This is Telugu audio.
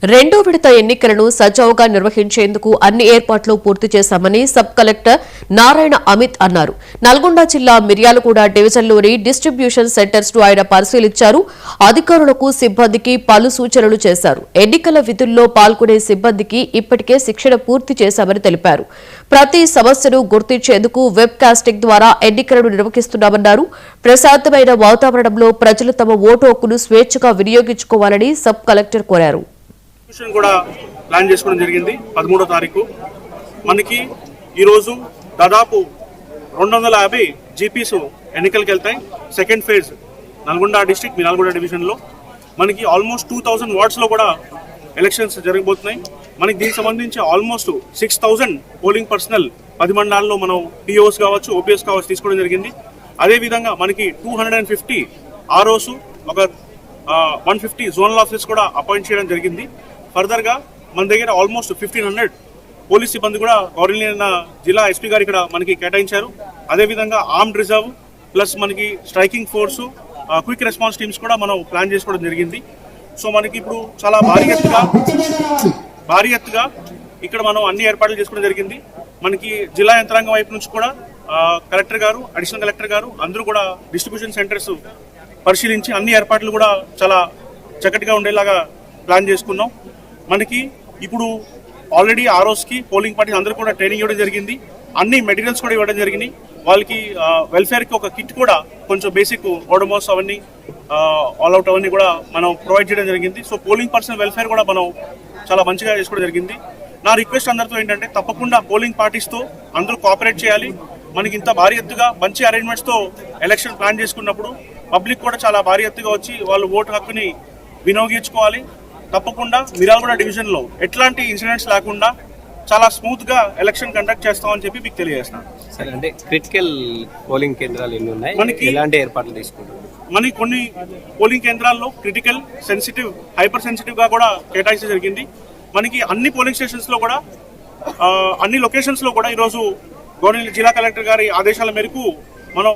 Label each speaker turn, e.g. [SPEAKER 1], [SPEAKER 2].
[SPEAKER 1] రెండో విడత ఎన్నికలను సజావుగా నిర్వహించేందుకు అన్ని ఏర్పాట్లు పూర్తి చేశామని సబ్ కలెక్టర్ నారాయణ అమిత్ అన్నారు. నల్గొండ జిల్లా మిర్యాలగూడ డివిజన్లోని డిస్ట్రిబ్యూషన్ సెంటర్స్ ను ఆయన పరిశీలించారు. అధికారులకు, సిబ్బందికి పలు సూచనలు చేశారు. ఎన్నికల విధుల్లో పాల్గొనే సిబ్బందికి ఇప్పటికే శిక్షణ పూర్తి చేశామని తెలిపారు. ప్రతి సమస్యను గుర్తించేందుకు వెబ్ కాస్టింగ్ ద్వారా ఎన్నికలను నిర్వహిస్తున్నామన్నారు. ప్రశాంతమైన వాతావరణంలో ప్రజలు తమ ఓటు హక్కును స్వేచ్ఛగా వినియోగించుకోవాలని సబ్ కలెక్టర్ కోరారు.
[SPEAKER 2] కూడా ప్లాన్ చేసుకోవడం జరిగింది. 13వ తారీఖు మనకి ఈరోజు దాదాపు 250 జీపీస్ ఎన్నికలకు వెళ్తాయి. Second phase Nalgonda district Miryalaguda డివిజన్లో మనకి ఆల్మోస్ట్ 2000 వార్డ్స్లో కూడా ఎలక్షన్స్ జరగబోతున్నాయి. మనకి దీనికి సంబంధించి ఆల్మోస్ట్ 6000 పోలింగ్ పర్సనల్ 10 మండలాల్లో మనం పిఓస్ కావచ్చు, ఓపీఎస్ కావచ్చు తీసుకోవడం జరిగింది. అదేవిధంగా మనకి 250 ఆర్ఓస్, ఒక 150 జోనల్ ఆఫీసర్స్ కూడా అపాయింట్ చేయడం జరిగింది. ఫర్దర్గా మన దగ్గర ఆల్మోస్ట్ 1500 పోలీస్ సిబ్బంది కూడా గౌరవనీయ జిల్లా ఎస్పీ గారు ఇక్కడ మనకి కేటాయించారు. అదేవిధంగా ఆర్మ్డ్ రిజర్వ్ ప్లస్ మనకి striking force, quick response teams కూడా మనం ప్లాన్ చేసుకోవడం జరిగింది. సో మనకి ఇప్పుడు చాలా భారీ ఎత్తుగా ఇక్కడ మనం అన్ని ఏర్పాట్లు చేసుకోవడం జరిగింది. మనకి జిల్లా యంత్రాంగం వైపు నుంచి కూడా కలెక్టర్ గారు, అడిషనల్ కలెక్టర్ గారు అందరూ కూడా డిస్ట్రిబ్యూషన్ సెంటర్స్ పరిశీలించి అన్ని ఏర్పాట్లు కూడా చాలా చక్కటిగా ఉండేలాగా ప్లాన్ చేసుకున్నాం. మనకి ఇప్పుడు ఆల్రెడీ ఆర్ఓస్కి, పోలింగ్ పార్టీస్ అందరూ కూడా ట్రైనింగ్ ఇవ్వడం జరిగింది. అన్ని మెటీరియల్స్ కూడా ఇవ్వడం జరిగింది. వాళ్ళకి వెల్ఫేర్కి ఒక కిట్ కూడా కొంచెం బేసిక్ ఓడమోస్ అవన్నీ ఆల్అవుట్ అవన్నీ కూడా మనం ప్రొవైడ్ చేయడం జరిగింది. సో పోలింగ్ పర్సన్ వెల్ఫేర్ కూడా మనం చాలా మంచిగా చేసుకోవడం జరిగింది. నా రిక్వెస్ట్ అందరితో ఏంటంటే తప్పకుండా పోలింగ్ పార్టీస్తో అందరూ కోఆపరేట్ చేయాలి. మనకి ఇంత భారీ ఎత్తుగా మంచి అరేంజ్మెంట్స్తో ఎలక్షన్ ప్లాన్ చేసుకున్నప్పుడు పబ్లిక్ కూడా చాలా భారీ ఎత్తుగా వచ్చి వాళ్ళు ఓటు హక్కుని వినియోగించుకోవాలి. తప్పకుండా మిర్యాలగూడ డివిజన్లో ఎట్లాంటి ఇన్సిడెంట్స్ లేకుండా చాలా స్మూత్గా ఎలక్షన్ కండక్ట్ చేస్తామని చెప్పి మీకు తెలియజేస్తాను.
[SPEAKER 3] సరే, అంటే క్రిటికల్ పోలింగ్ కేంద్రాలు ఎన్ని ఉన్నాయి, మనకి ఎలాంటి ఏర్పాట్లు తీసుకుంటారు?
[SPEAKER 2] మనకి కొన్ని పోలింగ్ కేంద్రాల్లో క్రిటికల్, సెన్సిటివ్, హైపర్ సెన్సిటివ్గా కూడా కేటాయించడం జరిగింది. మనకి అన్ని పోలింగ్ స్టేషన్స్లో కూడా అన్ని లొకేషన్స్లో కూడా ఈరోజు గవర్నమెంట్ జిల్లా కలెక్టర్ గారి ఆదేశాల మేరకు మనం